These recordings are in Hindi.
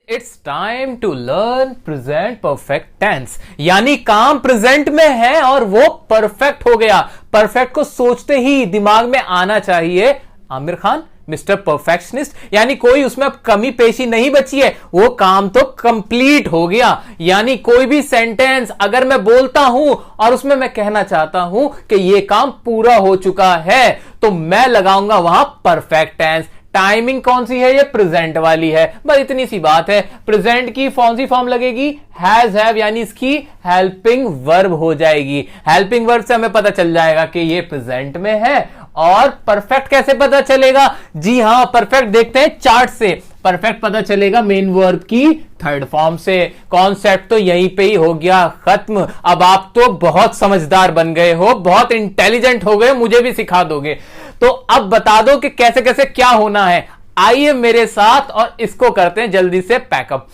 It's time to learn present perfect tense, यानी काम प्रेजेंट में है और वो परफेक्ट हो गया। परफेक्ट को सोचते ही दिमाग में आना चाहिए आमिर खान मिस्टर परफेक्शनिस्ट, यानी कोई उसमें अब कमी पेशी नहीं बची है, वो काम तो कंप्लीट हो गया। यानी कोई भी सेंटेंस अगर मैं बोलता हूं और उसमें मैं कहना चाहता हूं कि ये काम पूरा हो चुका है, तो मैं लगाऊंगा वहां परफेक्ट टेंस। टाइमिंग कौन सी है? ये प्रेजेंट वाली है, बस इतनी सी बात है। प्रेजेंट की कौन सी फॉर्म लगेगी? हैज हैव, यानी इसकी हेल्पिंग वर्ब हो जाएगी। हेल्पिंग वर्ब से हमें पता चल जाएगा कि ये प्रेजेंट में है। और परफेक्ट कैसे पता चलेगा? जी हां, परफेक्ट देखते हैं चार्ट से। परफेक्ट पता चलेगा मेन वर्ब की थर्ड फॉर्म से। कॉन्सेप्ट तो यहीं पे ही हो गया खत्म। अब आप तो बहुत समझदार बन गए हो, बहुत इंटेलिजेंट हो गए, मुझे भी सिखा दोगे। तो अब बता दो कि कैसे कैसे क्या होना है। आइए मेरे साथ और इसको करते हैं जल्दी से पैकअप।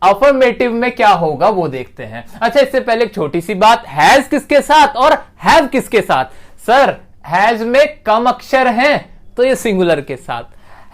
अफर्मेटिव में क्या होगा वो देखते हैं। अच्छा, इससे पहले एक छोटी सी बात, हैज किसके साथ और हैव किसके साथ? सर, हैज में कम अक्षर हैं तो ये सिंगुलर के साथ,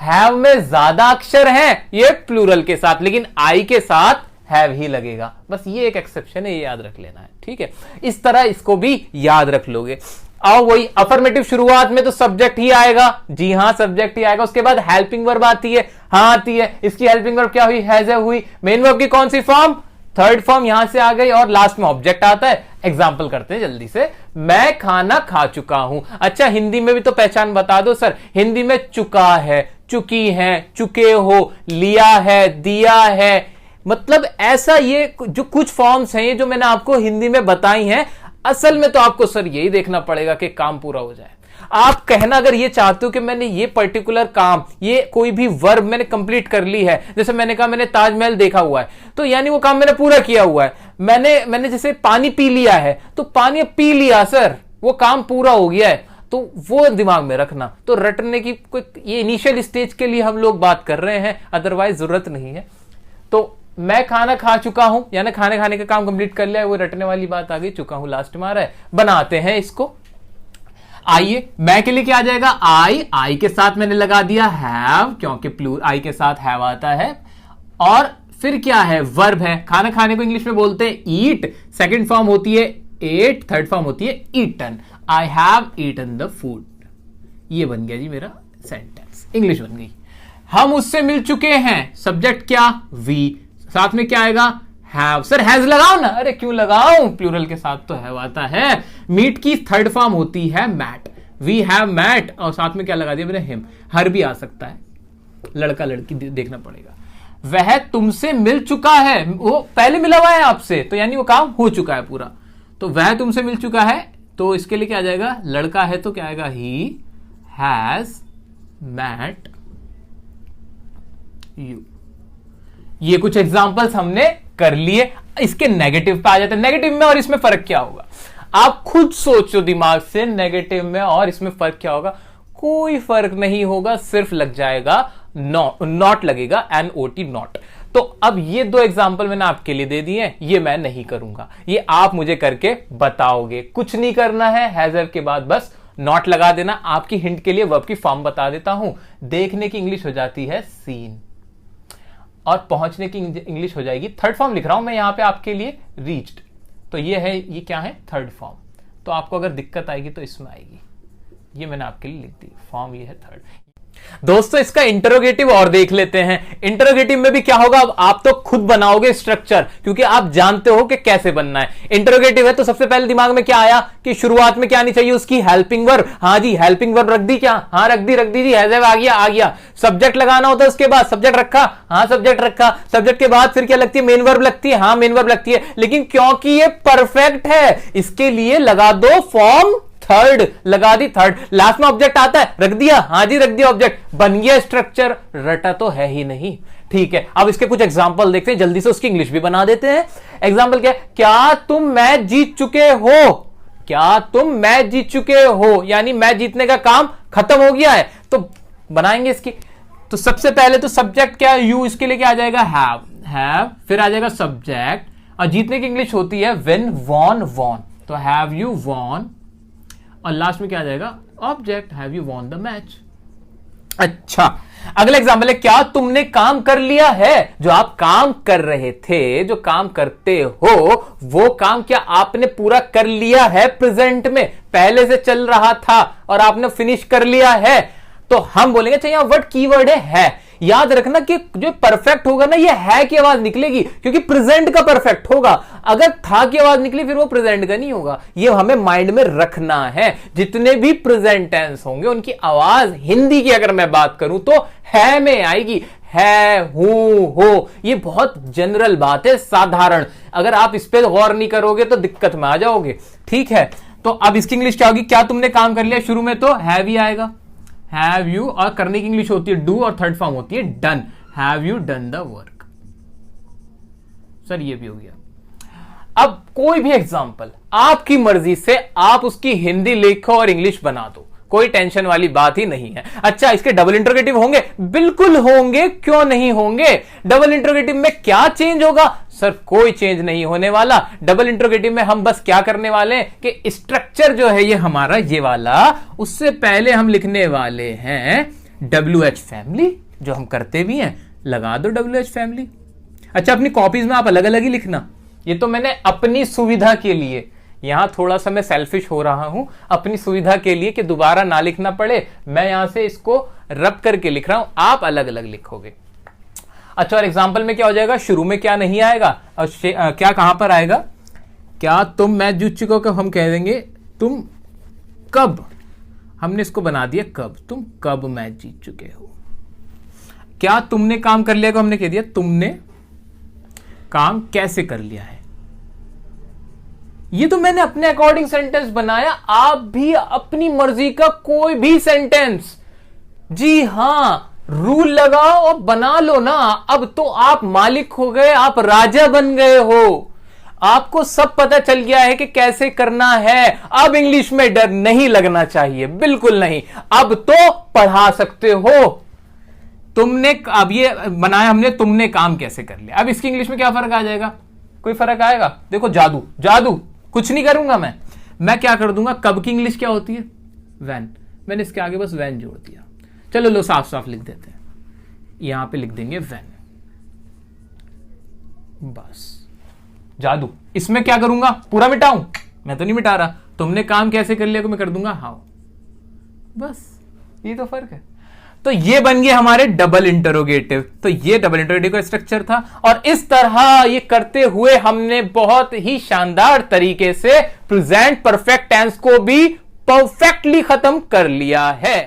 हैव में ज्यादा अक्षर हैं ये प्लूरल के साथ, लेकिन आई के साथ हैव ही लगेगा। बस ये एक एक्सेप्शन है, ये याद रख लेना है, ठीक है? इस तरह इसको भी याद रख लोगे। और वही अफर्मेटिव शुरुआत में तो सब्जेक्ट ही आएगा। जी हां, सब्जेक्ट ही आएगा। उसके बाद हेल्पिंग वर्ब आती है। हां आती है। इसकी हेल्पिंग वर्ब क्या हुई? हैज हुई। मेन वर्ब की कौन सी फॉर्म? थर्ड फॉर्म यहां से आ गई। और लास्ट में ऑब्जेक्ट आता है। एग्जाम्पल करते हैं जल्दी से। मैं खाना खा चुका हूं। अच्छा, हिंदी में भी तो पहचान बता दो सर। हिंदी में चुका है, चुकी है, चुके हो, लिया है, दिया है, मतलब ऐसा ये जो कुछ फॉर्म्स हैं, ये जो मैंने आपको हिंदी में बताई हैं, असल में तो आपको सर यही देखना पड़ेगा कि काम पूरा हो जाए। आप कहना अगर ये चाहते हो कि मैंने ये पर्टिकुलर काम, ये कोई भी वर्ब मैंने कंप्लीट कर ली है, जैसे मैंने कहा मैंने ताजमहल देखा हुआ है, तो यानी वो काम मैंने पूरा किया हुआ है। मैंने जैसे पानी पी लिया है, तो पानी पी लिया सर, वो काम पूरा हो गया है। तो वो दिमाग में रखना। तो रटने की कोई ये इनिशियल स्टेज के लिए हम लोग बात कर रहे हैं, अदरवाइज जरूरत नहीं है। तो मैं खाना खा चुका हूं, यानी खाने खाने का काम कंप्लीट कर लिया है, वो रटने वाली बात आ गई। चुका हूं लास्ट में आ रहा है। बनाते हैं इसको। आइए, मैं के लिए क्या आ जाएगा? आई के साथ मैंने लगा दिया हैव, क्योंकि आई के साथ हैव आता है। और फिर क्या है? वर्ब है। खाना खाने को इंग्लिश में बोलते हैं ईट। सेकंड फॉर्म होती है एट, थर्ड फॉर्म होती है eaten. I have eaten the food. ये बन गया जी मेरा सेंटेंस, इंग्लिश बन गई। हम उससे मिल चुके हैं। सब्जेक्ट क्या? वी। साथ में क्या आएगा? हैव। सर हैज लगाओ ना। अरे क्यों लगाऊं, प्लूरल के साथ तो हैव आता है। मीट की थर्ड फॉर्म होती है मैट। We have mat. और साथ में क्या लगा दिया मैंने? हिम। हर भी आ सकता है, लड़का लड़की देखना पड़ेगा। वह तुमसे मिल चुका है, वो पहले मिला हुआ है आपसे, तो यानी वो काम हो चुका है पूरा। तो वह तुमसे मिल चुका है, तो इसके लिए क्या आ जाएगा? लड़का है तो क्या आएगा? He has met you. ये कुछ एग्जांपल्स हमने कर लिए। इसके नेगेटिव पे आ जाते हैं। नेगेटिव में और इसमें फर्क क्या होगा? आप खुद सोचो दिमाग से, नेगेटिव में और इसमें फर्क क्या होगा? कोई फर्क नहीं होगा, सिर्फ लग जाएगा नॉट लगेगा, NOT नॉट। तो अब ये दो एग्जांपल मैंने आपके लिए दे दिए, ये मैं नहीं करूंगा, ये आप मुझे करके बताओगे। कुछ नहीं करना है, हैज के बाद बस नॉट लगा देना। आपकी हिंट के लिए वर्ब की फॉर्म बता देता हूं। देखने की इंग्लिश हो जाती है सीन, और पहुंचने की इंग्लिश हो जाएगी, थर्ड फॉर्म लिख रहा हूं मैं यहां पे आपके लिए, रीच्ड। तो ये है, ये क्या है? Third form. तो आपको अगर दिक्कत आएगी तो इसमें आएगी। ये मैंने आपके लिए लिख दी फॉर्म, ये है थर्ड। दोस्तों, इसका इंटरोगेटिव और देख लेते हैं। इंटरोगेटिव में भी क्या होगा? अब आप तो खुद बनाओगे स्ट्रक्चर, क्योंकि आप जानते हो कि कैसे बनना है। इंटरोगेटिव है तो सबसे पहले दिमाग में क्या आया कि शुरुआत में क्या आनी चाहिए? उसकी हेल्पिंग वर्ब। हाँ जी, हेल्पिंग वर्ब रख दी क्या? हाँ रख दी जी। हैज आ गया। सब्जेक्ट लगाना होता है, उसके बाद सब्जेक्ट रखा। हाँ सब्जेक्ट रखा। सब्जेक्ट के बाद फिर क्या लगती है? मेन वर्ब लगती है। हाँ मेन वर्ब लगती है। लेकिन क्योंकि ये परफेक्ट है, इसके लिए लगा दो फॉर्म थर्ड, लगा दी थर्ड। लास्ट में ऑब्जेक्ट आता है, रख दिया। हाँ जी रख दिया ऑब्जेक्ट, बन गया स्ट्रक्चर। रटा तो है ही नहीं, ठीक है? अब इसके कुछ एग्जांपल देखते हैं जल्दी से, उसकी इंग्लिश भी बना देते हैं। एग्जांपल क्या है? क्या तुम मैच जीत चुके हो? क्या तुम मैच जीत चुके हो, यानी मैच जीतने का काम खत्म हो गया है। तो बनाएंगे इसकी। तो सबसे पहले तो सब्जेक्ट क्या है? यू। इसके लिए क्या आ जाएगा? हैव। फिर आ जाएगा सब्जेक्ट, और जीतने की इंग्लिश होती है विन, वॉन। तो हैव यू वॉन, और लास्ट में क्या आ जाएगा? Object, have you won the match. अच्छा, अगला एग्जाम्पल है, क्या तुमने काम कर लिया है? जो आप काम कर रहे थे, जो काम करते हो, वो काम क्या आपने पूरा कर लिया है? प्रेजेंट में पहले से चल रहा था और आपने फिनिश कर लिया है। तो हम बोलेंगे, चाहिए वर्ड कीवर्ड है। याद रखना कि जो परफेक्ट होगा ना, ये है की आवाज निकलेगी, क्योंकि प्रेजेंट का परफेक्ट होगा। अगर था की आवाज निकली फिर वो प्रेजेंट का नहीं होगा। ये हमें माइंड में रखना है। जितने भी प्रेजेंट टेंस होंगे उनकी आवाज हिंदी की अगर मैं बात करूं तो है में आएगी। है, हूं, हो, ये बहुत जनरल बात है, साधारण। अगर आप इस पर गौर नहीं करोगे तो दिक्कत में आ जाओगे। ठीक है, तो अब इसकी इंग्लिश क्या होगी? क्या तुमने काम कर लिया? शुरू में तो हैव ही आएगा, हैव यू, और करने की इंग्लिश होती है डू, और थर्ड फॉर्म होती है done. Have you done the work? Sir ये भी हो गया। अब कोई भी एग्जांपल आपकी मर्जी से आप उसकी हिंदी लिखो और इंग्लिश बना दो, कोई टेंशन वाली बात ही नहीं है। अच्छा, इसके डबल इंटरोगेटिव होंगे? बिल्कुल होंगे, क्यों नहीं होंगे? डबल इंटरोगेटिव में क्या चेंज होगा? सर कोई चेंज नहीं होने वाला। डबल इंटरोगेटिव में हम बस क्या करने वाले हैं कि स्ट्रक्चर जो है ये हमारा ये वाला, उससे पहले हम लिखने वाले हैं WH फैमिली, जो हम करते भी हैं। लगा दो WH फैमिली। अच्छा, अपनी कॉपीज में आप अलग अलग ही लिखना। ये तो मैंने अपनी सुविधा के लिए, यहां थोड़ा सा मैं सेल्फिश हो रहा हूं, अपनी सुविधा के लिए कि दोबारा ना लिखना पड़े, मैं यहां से इसको रब करके लिख रहा हूं, आप अलग अलग लिखोगे। अच्छा, और एग्जाम्पल में क्या हो जाएगा? शुरू में क्या नहीं आएगा और क्या कहां पर आएगा? क्या तुम मैच जीत चुके हो? हम कह देंगे तुम कब, हमने इसको बना दिया कब, तुम कब मैच जीत चुके हो। क्या तुमने काम कर लिया को हमने कह दिया तुमने काम कैसे कर लिया है। ये तो मैंने अपने अकॉर्डिंग सेंटेंस बनाया, आप भी अपनी मर्जी का कोई भी सेंटेंस, जी हां, रूल लगाओ और बना लो ना। अब तो आप मालिक हो गए, आप राजा बन गए हो, आपको सब पता चल गया है कि कैसे करना है। अब इंग्लिश में डर नहीं लगना चाहिए, बिल्कुल नहीं। अब तो पढ़ा सकते हो। तुमने, अब ये बनाया हमने, तुमने काम कैसे कर लिया। अब इसकी इंग्लिश में क्या फर्क आ जाएगा? कोई फर्क आएगा? देखो, जादू जादू कुछ नहीं करूंगा मैं क्या कर दूंगा? कब की इंग्लिश क्या होती है? वैन। मैंने इसके आगे बस वैन जोड़ दिया। चलो लो, साफ साफ लिख देते हैं, यहां पे लिख देंगे वैन, बस। जादू। इसमें क्या करूंगा? पूरा मिटाऊं? मैं तो नहीं मिटा रहा। तुमने काम कैसे कर लिया को मैं कर दूंगा हाउ, बस। ये तो फर्क है। तो ये बन गए हमारे डबल इंटरोगेटिव। तो ये डबल इंटरोगेटिव का स्ट्रक्चर था, और इस तरह ये करते हुए हमने बहुत ही शानदार तरीके से प्रेजेंट परफेक्ट टेंस को भी परफेक्टली खत्म कर लिया है।